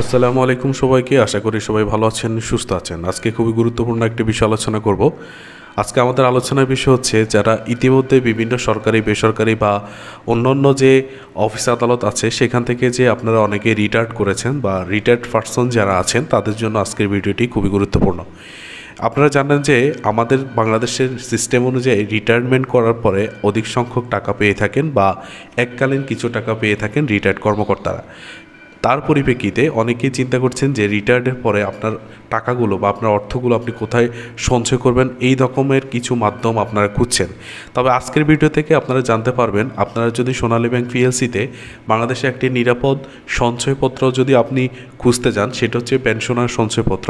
আসসালামু আলাইকুম সবাইকে। আশা করি সবাই ভালো আছেন, সুস্থ আছেন। আজকে খুবই গুরুত্বপূর্ণ একটি বিষয় আলোচনা করব। আজকে আমাদের আলোচনার বিষয় হচ্ছে যারা ইতিমধ্যে বিভিন্ন সরকারি বেসরকারি বা অন্যান্য যে অফিস আদালত আছে সেখান থেকে যে আপনারা অনেকে রিটায়ার্ড করেছেন বা রিটায়ার্ড পারসন যারা আছেন তাদের জন্য আজকের ভিডিওটি খুবই গুরুত্বপূর্ণ। আপনারা জানেন যে আমাদের বাংলাদেশের সিস্টেম অনুযায়ী রিটায়ারমেন্ট করার পরে অধিক সংখ্যক টাকা পেয়ে থাকেন বা এককালীন কিছু টাকা পেয়ে থাকেন রিটায়ার্ড কর্মকর্তারা। তার পরিপ্রেক্ষিতে অনেকেই চিন্তা করছেন যে রিটায়ার্ডের পরে আপনার টাকাগুলো বা আপনার অর্থগুলো আপনি কোথায় সঞ্চয় করবেন, এই রকমের কিছু মাধ্যম আপনারা খুঁজছেন। তবে আজকের ভিডিও থেকে আপনারা জানতে পারবেন, আপনারা যদি সোনালী ব্যাংক পিএলসিতে বাংলাদেশে একটি নিরাপদ সঞ্চয়পত্র যদি আপনি খুঁজতে যান, সেটা হচ্ছে পেনশনার সঞ্চয়পত্র।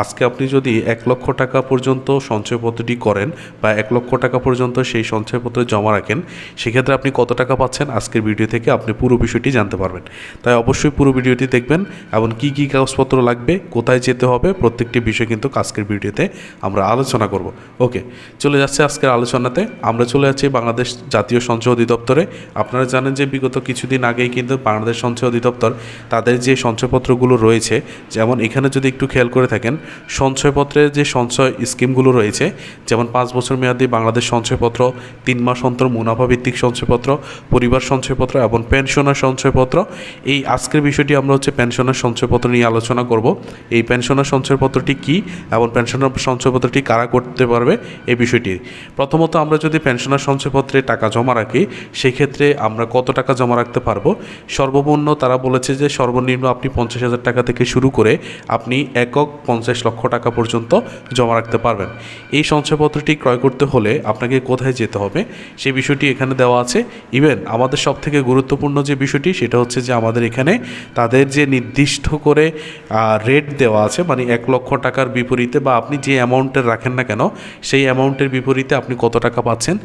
আজকে আপনি যদি 1 লক্ষ টাকা পর্যন্ত সঞ্চয়পত্রটি করেন বা 1 লক্ষ টাকা পর্যন্ত সেই সঞ্চয়পত্রে জমা রাখেন, সেক্ষেত্রে আপনি কত টাকা পাচ্ছেন আজকের ভিডিও থেকে আপনি পুরো বিষয়টি জানতে পারবেন। তাই অবশ্যই পুরো ভিডিওটি দেখবেন এবং কী কী কাগজপত্র লাগবে, কোথায় যেতে হবে, প্রত্যেকটি বিষয় কিন্তু আজকের ভিডিওতে আমরা আলোচনা করব। ওকে, চলে যাচ্ছে আজকের আলোচনাতে। আমরা চলে যাচ্ছি বাংলাদেশ জাতীয় সঞ্চয় অধিদপ্তরে। আপনারা জানেন যে বিগত কিছুদিন আগেই কিন্তু বাংলাদেশ সঞ্চয় অধিদপ্তর তাদের যে সঞ্চয়পত্রগুলো রয়েছে, যেমন এখানে যদি একটু খেয়াল করে থাকেন, সঞ্চয়পত্রের যে সঞ্চয় স্কিমগুলো রয়েছে, যেমন 5 বছর মেয়াদী বাংলাদেশ সঞ্চয়পত্র, 3 মাস অন্তর মুনাফা ভিত্তিক সঞ্চয়পত্র, পরিবার সঞ্চয়পত্র এবং পেনশনার সঞ্চয়পত্র। এই আজকের বিষয়টি আমরা হচ্ছে পেনশনার সঞ্চয়পত্র নিয়ে আলোচনা করব। এই পেনশনার সঞ্চয়পত্রটি কী এবং পেনশনার সঞ্চয়পত্রটি কারা করতে পারবে এই বিষয়টি। প্রথমত আমরা যদি পেনশনার সঞ্চয়পত্রে টাকা জমা রাখি, সেই ক্ষেত্রে আমরা কত টাকা জমা রাখতে পারবো? সর্বনিম্ন তারা বলেছে যে সর্বনিম্ন আপনি 50,000 টাকা থেকে শুরু করে আপনি একক 50 লক্ষ টাকা পর্যন্ত জমা রাখতে পারবেন। এই সঞ্চয়পত্রটি ক্রয় করতে হলে আপনাকে কোথায় যেতে হবে সেই বিষয়টি এখানে দেওয়া আছে। ইভেন আমাদের সবথেকে গুরুত্বপূর্ণ যে বিষয়টি সেটা হচ্ছে যে আমাদের এখানে তাদের যে নির্দিষ্ট করে রেট দেওয়া আছে, মানে 1 লক্ষ টাকার বিপরীতে বা আপনি যে অ্যামাউন্টের রাখেন না কেন সেই অ্যামাউন্টের বিপরীতে আপনি কত টাকা পাচ্ছেন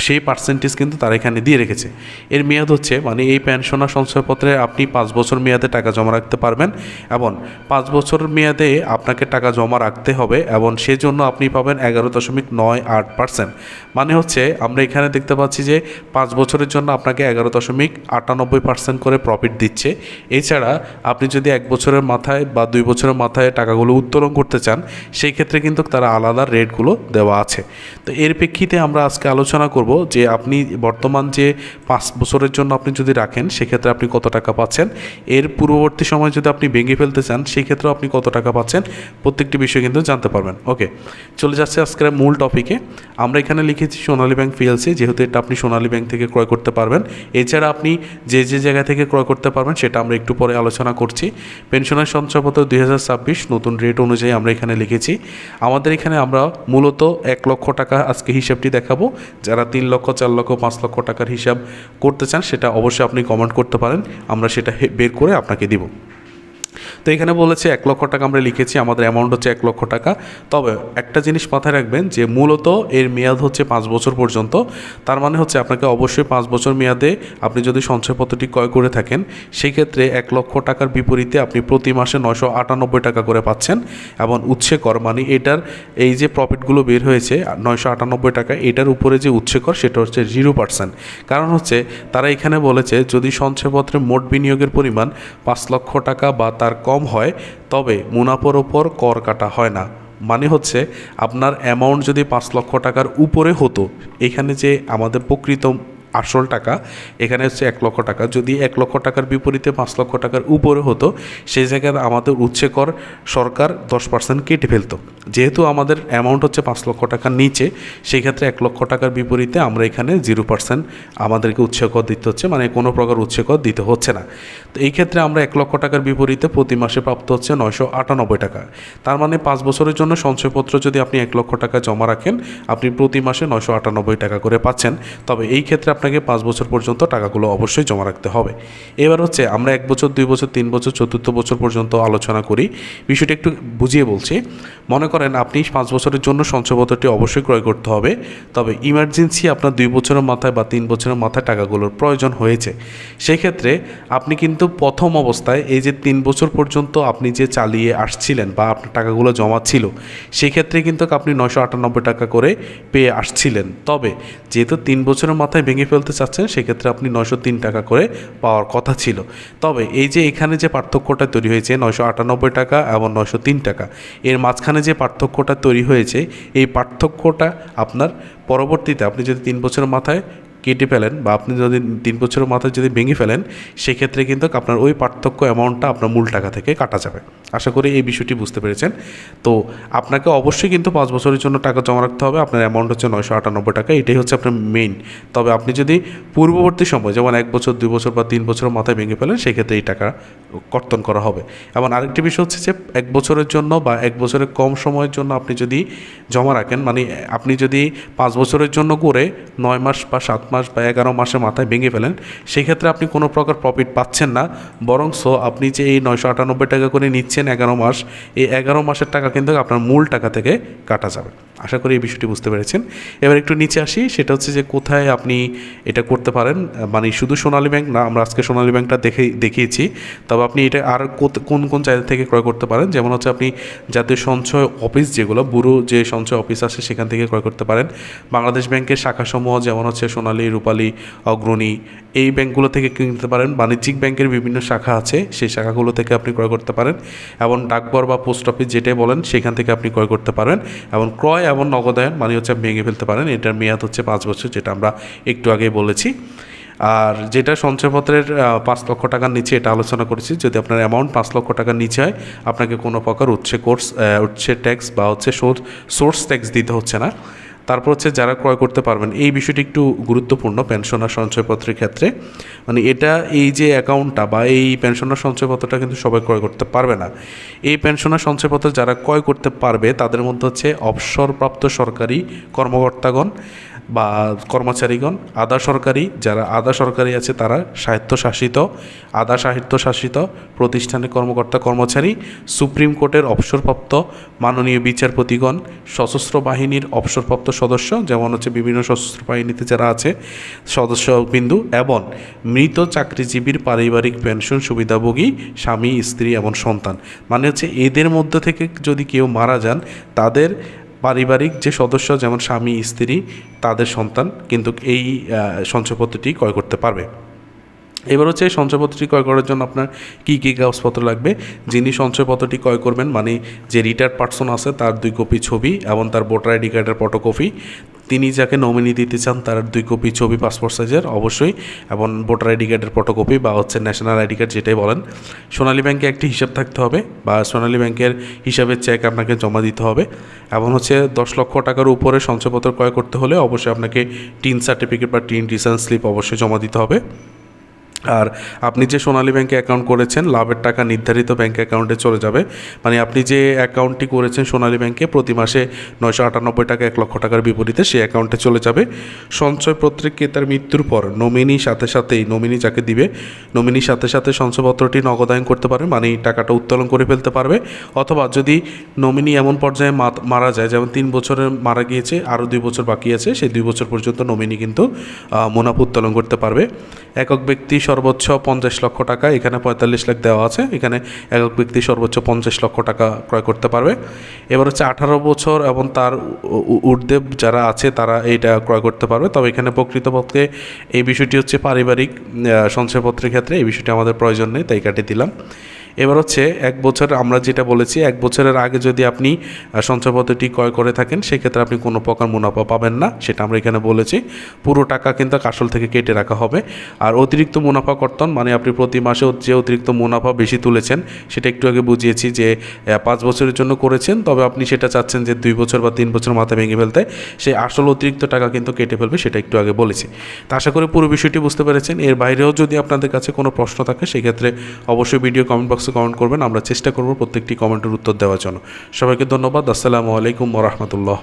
সেই পার্সেন্টেজ কিন্তু তারা এখানে দিয়ে রেখেছে। এর মেয়াদ হচ্ছে, মানে এই পেনশনার সঞ্চয়পত্রে আপনি 5 বছর মেয়াদে টাকা জমা রাখতে পারবেন এবং 5 বছর মেয়াদে আপনাকে টাকা জমা রাখতে হবে এবং সেজন্য আপনি পাবেন 11.98%। মানে হচ্ছে আমরা এখানে দেখতে পাচ্ছি যে 5 বছরের জন্য আপনাকে 11.98% করে প্রফিট দিচ্ছে। এছাড়া আপনি যদি 1 বছরের মাথায় বা 2 বছরের মাথায় টাকাগুলো উত্তোলন করতে চান, সেই ক্ষেত্রে কিন্তু তারা আলাদা রেটগুলো দেওয়া আছে। তো এর প্রেক্ষিতে আমরা আজকে আলোচনা করব যে আপনি বর্তমান যে 5 বছরের জন্য আপনি যদি রাখেন সেক্ষেত্রে আপনি কত টাকা পাচ্ছেন, এর পূর্ববর্তী সময় যদি আপনি ভেঙে ফেলতে চান সেই ক্ষেত্রেও আপনি কত টাকা পাচ্ছেন, প্রত্যেকটি বিষয় কিন্তু জানতে পারবেন। ওকে, চলে যাচ্ছে আজকের মূল টপিকে। আমরা এখানে লিখেছি সোনালী ব্যাংক পিএলসি, যেহেতু এটা আপনি সোনালী ব্যাংক থেকে ক্রয় করতে পারবেন। এছাড়া আপনি যে যে জায়গা থেকে ক্রয় করতে পারবেন সেটা আমরা একটু পরে আলোচনা করছি। পেনশনার সঞ্চয়পত্র 2026 নতুন রেট অনুযায়ী আমরা এখানে লিখেছি। আমাদের এখানে আমরা মূলত 1 লক্ষ টাকা আজকে হিসাবটি দেখাবো। যারা 3 লক্ষ, 4 লক্ষ, 5 লক্ষ টাকার হিসাব করতে চান সেটা অবশ্যই আপনি কমেন্ট করতে পারেন, আমরা সেটা বের করে আপনাকে দিব। তো এখানে বলেছে 1 লক্ষ টাকা আমরা লিখেছি, আমাদের অ্যামাউন্ট হচ্ছে 1 লক্ষ টাকা। তবে একটা জিনিস মাথায় রাখবেন যে মূলত এর মেয়াদ হচ্ছে 5 বছর পর্যন্ত। তার মানে হচ্ছে আপনাকে অবশ্যই 5 বছর মেয়াদে আপনি যদি সঞ্চয়পত্রটি ক্রয় করে থাকেন সেই ক্ষেত্রে 1 লক্ষ টাকার বিপরীতে আপনি প্রতি মাসে 998 টাকা করে পাচ্ছেন এবং উৎসে কর, মানে এটার এই যে প্রফিটগুলো বের হয়েছে 998 টাকা, এটার উপরে যে উৎসে কর সেটা হচ্ছে 0%। কারণ হচ্ছে তারা এখানে বলেছে যদি সঞ্চয়পত্রে মোট বিনিয়োগের পরিমাণ 5 লক্ষ টাকা বা তার কম হয় তবে মুনাফার ওপর কর কাটা হয় না। মানে হচ্ছে আপনার অ্যামাউন্ট যদি 5 লক্ষ টাকার উপরে হতো, এখানে যে আমাদের প্রকৃত আসল টাকা এখানে হচ্ছে 1 লক্ষ টাকা, যদি 1 লক্ষ টাকার বিপরীতে 5 লক্ষ টাকার উপরে হতো সেই জায়গায় আমাদের উৎসে কর সরকার 10% কেটে ফেলতো। যেহেতু আমাদের অ্যামাউন্ট হচ্ছে 5 লক্ষ টাকার নিচে, সেই ক্ষেত্রে 1 লক্ষ টাকার বিপরীতে আমরা এখানে 0% আমাদেরকে উৎসে কর দিতে হচ্ছে, মানে কোনো প্রকার উৎসে কর দিতে হচ্ছে না। তো এই ক্ষেত্রে আমরা 1 লক্ষ টাকার বিপরীতে প্রতি মাসে প্রাপ্ত হচ্ছে 998 টাকা। তার মানে 5 বছরের জন্য সঞ্চয়পত্র যদি আপনি 1 লক্ষ টাকা জমা রাখেন আপনি প্রতি মাসে 998 টাকা করে পাচ্ছেন। তবে এই ক্ষেত্রে আপনাকে 5 বছর পর্যন্ত টাকাগুলো অবশ্যই জমা রাখতে হবে। এবার হচ্ছে আমরা 1 বছর, 2 বছর, 3 বছর, 4র্থ বছর পর্যন্ত আলোচনা করি। বিষয়টা একটু বুঝিয়ে বলছি। মনে করেন আপনি 5 বছরের জন্য সঞ্চয়পত্রটি অবশ্যই ক্রয় করতে হবে, তবে ইমার্জেন্সি আপনার 2 বছরের মাথায় বা 3 বছরের মাথায় টাকাগুলোর প্রয়োজন হয়েছে। সেই ক্ষেত্রে আপনি কিন্তু প্রথম অবস্থায় এই যে 3 বছর পর্যন্ত আপনি যে চালিয়ে আসছিলেন বা আপনার টাকাগুলো জমা ছিল সেই ক্ষেত্রে কিন্তু আপনি 998 টাকা করে পেয়ে আসছিলেন। তবে যেহেতু 3 বছরের মাথায় ভেঙে ফেলতে চাচ্ছেন সেক্ষেত্রে আপনি 903 টাকা করে পাওয়ার কথা ছিল। তবে এই যে এখানে যে পার্থক্যটা তৈরি হয়েছে 998 টাকা এবং 903 টাকা, এর মাঝখানে যে পার্থক্যটা তৈরি হয়েছে, এই পার্থক্যটা আপনার পরবর্তীতে আপনি যদি 3 বছরের মাথায় কেটে ফেলেন বা আপনি যদি 3 বছরের মাথায় যদি ভেঙে ফেলেন, সেক্ষেত্রে কিন্তু আপনার ওই পার্থক্য অ্যামাউন্টটা আপনার মূল টাকা থেকে কাটা যাবে। আশা করি এই বিষয়টি বুঝতে পেরেছেন। তো আপনাকে অবশ্যই কিন্তু 5 বছরের জন্য টাকা জমা রাখতে হবে। আপনার অ্যামাউন্ট হচ্ছে 998 টাকা, এটাই হচ্ছে আপনার মেইন। তবে আপনি যদি পূর্ববর্তী সময় যেমন 1 বছর 2 বছর বা 3 বছরের মাথায় ভেঙে ফেলেন, সেক্ষেত্রে এই টাকা কর্তন করা হবে। এবং আরেকটি বিষয় হচ্ছে যে 1 বছরের জন্য বা 1 বছরের কম সময়ের জন্য আপনি যদি জমা রাখেন, মানে আপনি যদি 5 বছরের জন্য করে 9 মাস বা 7 মাস বা 11 মাসের মাথায় ভেঙে ফেলেন, সেক্ষেত্রে আপনি কোনো প্রকার প্রফিট পাচ্ছেন না, বরংস আপনি যে এই 998 টাকা করে নিচ্ছেন 11 মাস, এই 11 মাসের টাকা কিন্তু আপনার মূল টাকা থেকে কাটা যাবে। আশা করি এই বিষয়টি বুঝতে পেরেছেন। এবার একটু নিচে আসি, সেটা হচ্ছে যে কোথায় আপনি এটা করতে পারেন। মানে শুধু সোনালী ব্যাংক না, আমরা আজকে সোনালী ব্যাংকটা দেখিয়েছি, তবে আপনি এটা আর কোন কোন জায়গা থেকে ক্রয় করতে পারেন, যেমন হচ্ছে আপনি জাতীয় সঞ্চয় অফিস, যেগুলো ব্যুরো যে সঞ্চয় অফিস আছে সেখান থেকে ক্রয় করতে পারেন। বাংলাদেশ ব্যাংকের শাখাসমূহ যেমন হচ্ছে সোনালী, রূপালী, অগ্রণী, এই ব্যাংকগুলো থেকে কিনতে পারেন। বাণিজ্যিক ব্যাংকের বিভিন্ন শাখা আছে, সেই শাখাগুলো থেকে আপনি ক্রয় করতে পারেন। এবং ডাকঘর বা পোস্ট অফিস যেটাই বলেন সেখান থেকে আপনি ক্রয় করতে পারেন। এবং ক্রয় এবং নগদায়ন মানে হচ্ছে ভেঙে ফেলতে পারেন। এটার মেয়াদ হচ্ছে 5 বছর, যেটা আমরা একটু আগেই বলেছি। আর যেটা সঞ্চয়পত্রের 5 লক্ষ টাকার নিচে, এটা আলোচনা করেছি। যদি আপনার অ্যামাউন্ট 5 লক্ষ টাকার নিচে হয়, আপনাকে কোনো প্রকার উৎসে ট্যাক্স বা হচ্ছে সোর্স ট্যাক্স দিতে হচ্ছে না। তারপর হচ্ছে যারা ক্রয় করতে পারবেন, এই বিষয়টি একটু গুরুত্বপূর্ণ পেনশন আর সঞ্চয়পত্রের ক্ষেত্রে। মানে এটা, এই যে অ্যাকাউন্টটা বা এই পেনশন আর সঞ্চয়পত্রটা কিন্তু সবাই ক্রয় করতে পারবে না। এই পেনশন আর সঞ্চয়পত্র যারা ক্রয় করতে পারবে তাদের মধ্যে হচ্ছে অবসরপ্রাপ্ত সরকারি কর্মকর্তাগণ বা কর্মচারীগণ, যারা আধা সরকারি আছে তারা আধা স্বায়ত্তশাসিত প্রতিষ্ঠানের কর্মকর্তা কর্মচারী, সুপ্রিম কোর্টের অবসরপ্রাপ্ত মাননীয় বিচারপতিগণ, সশস্ত্র বাহিনীর অবসরপ্রাপ্ত সদস্য, যেমন হচ্ছে বিভিন্ন সশস্ত্র বাহিনীতে যারা আছে সদস্যবিন্দু, এবং মৃত চাকরিজীবীর পারিবারিক পেনশন সুবিধাভোগী স্বামী, স্ত্রী এবং সন্তান। মানে হচ্ছে এদের মধ্যে থেকে যদি কেউ মারা যান, তাদের পারিবারিক যে সদস্য যেমন স্বামী, স্ত্রী, তাদের সন্তান কিন্তু এই সঞ্চয়পত্রটি ক্রয় করতে পারবে। এবার হচ্ছে এই সঞ্চয়পত্রটি ক্রয় করার জন্য আপনার কী কী কাগজপত্র লাগবে। যিনি সঞ্চয়পত্রটি ক্রয় করবেন, মানে যে রিটায়ার্ড পার্সন আছে, তার 2 কপি ছবি এবং তার ভোটার আইডি কার্ডের ফটোকপি। তিনি যাকে নমিনি দিতে চান তার 2 কপি ছবি পাসপোর্ট সাইজের অবশ্যই, এবং ভোটার আইডি কার্ডের ফটোকপি বা হচ্ছে ন্যাশনাল আইডি কার্ড যেটাই বলেন। সোনালী ব্যাংকে একটি হিসাব থাকতে হবে বা সোনালী ব্যাংকের হিসাবের চেক আপনাকে জমা দিতে হবে। এবং হচ্ছে 10 লক্ষ টাকার উপরে সঞ্চয়পত্র ক্রয় করতে হলে অবশ্যই আপনাকে টিন সার্টিফিকেট বা টিন রিটার্ন স্লিপ অবশ্যই জমা দিতে হবে। আর আপনি যে সোনালী ব্যাংকে অ্যাকাউন্ট করেছেন, লাভের টাকা নির্ধারিত ব্যাংক অ্যাকাউন্টে চলে যাবে। মানে আপনি যে অ্যাকাউন্টটি করেছেন সোনালী ব্যাংকে, প্রতি মাসে 998 টাকা 1 লক্ষ টাকার বিপরীতে সেই অ্যাকাউন্টে চলে যাবে। সঞ্চয়পত্রে ক্রেতার মৃত্যুর পর নমিনির যাকে দিবে, নমিনির সাথে সাথে সঞ্চয়পত্রটি নগদায়ন করতে পারবে, মানে এই টাকাটা উত্তোলন করে ফেলতে পারবে। অথবা যদি নমিনি এমন পর্যায়ে মারা যায়, যেমন 3 বছরে মারা গিয়েছে, আরও 2 বছর বাকি আছে, সেই 2 বছর পর্যন্ত নমিনি কিন্তু মুনাফা উত্তোলন করতে পারবে। একক ব্যক্তি সর্বোচ্চ 50 লক্ষ টাকা, এখানে 45 লাখ দেওয়া আছে, এখানে একক ব্যক্তি সর্বোচ্চ 50 লক্ষ টাকা ক্রয় করতে পারবে। এবার হচ্ছে 18 বছর এবং তার ঊর্ধ্বে যারা আছে তারা এইটা ক্রয় করতে পারবে। তবে এখানে প্রকৃতপক্ষে এই বিষয়টি হচ্ছে পারিবারিক সঞ্চয়পত্রের ক্ষেত্রে এই বিষয়টি আমাদের প্রয়োজন নেই, তাই কাটিয়ে দিলাম। এবার হচ্ছে 1 বছর, আমরা যেটা বলেছি 1 বছরের আগে যদি আপনি সঞ্চয়পত্রটি ক্রয় করে থাকেন, সেক্ষেত্রে আপনি কোনো প্রকার মুনাফা পাবেন না, সেটা আমরা এখানে বলেছি। পুরো টাকা কিন্তু আসল থেকে কেটে রাখা হবে। আর অতিরিক্ত মুনাফা কর্তন, মানে আপনি প্রতি মাসে যে অতিরিক্ত মুনাফা বেশি তুলেছেন, সেটা একটু আগে বুঝিয়েছি যে 5 বছরের জন্য করেছেন, তবে আপনি সেটা চাচ্ছেন যে 2 বছর বা 3 বছর মাথায় ভেঙে ফেলতে, সেই আসল অতিরিক্ত টাকা কিন্তু কেটে ফেলবে, সেটা একটু আগে বলেছি। তা আশা করি পুরো বিষয়টি বুঝতে পেরেছেন। এর বাইরেও যদি আপনাদের কাছে কোনো প্রশ্ন থাকে, সেক্ষেত্রে অবশ্যই ভিডিও কমেন্ট বক্সে কমেন্ট করবেন, আমরা চেষ্টা করব প্রত্যেকটি কমেন্টের উত্তর দেওয়ার জন্য। সবাইকে ধন্যবাদ। আসসালামু আলাইকুম ওয়া রাহমাতুল্লাহ।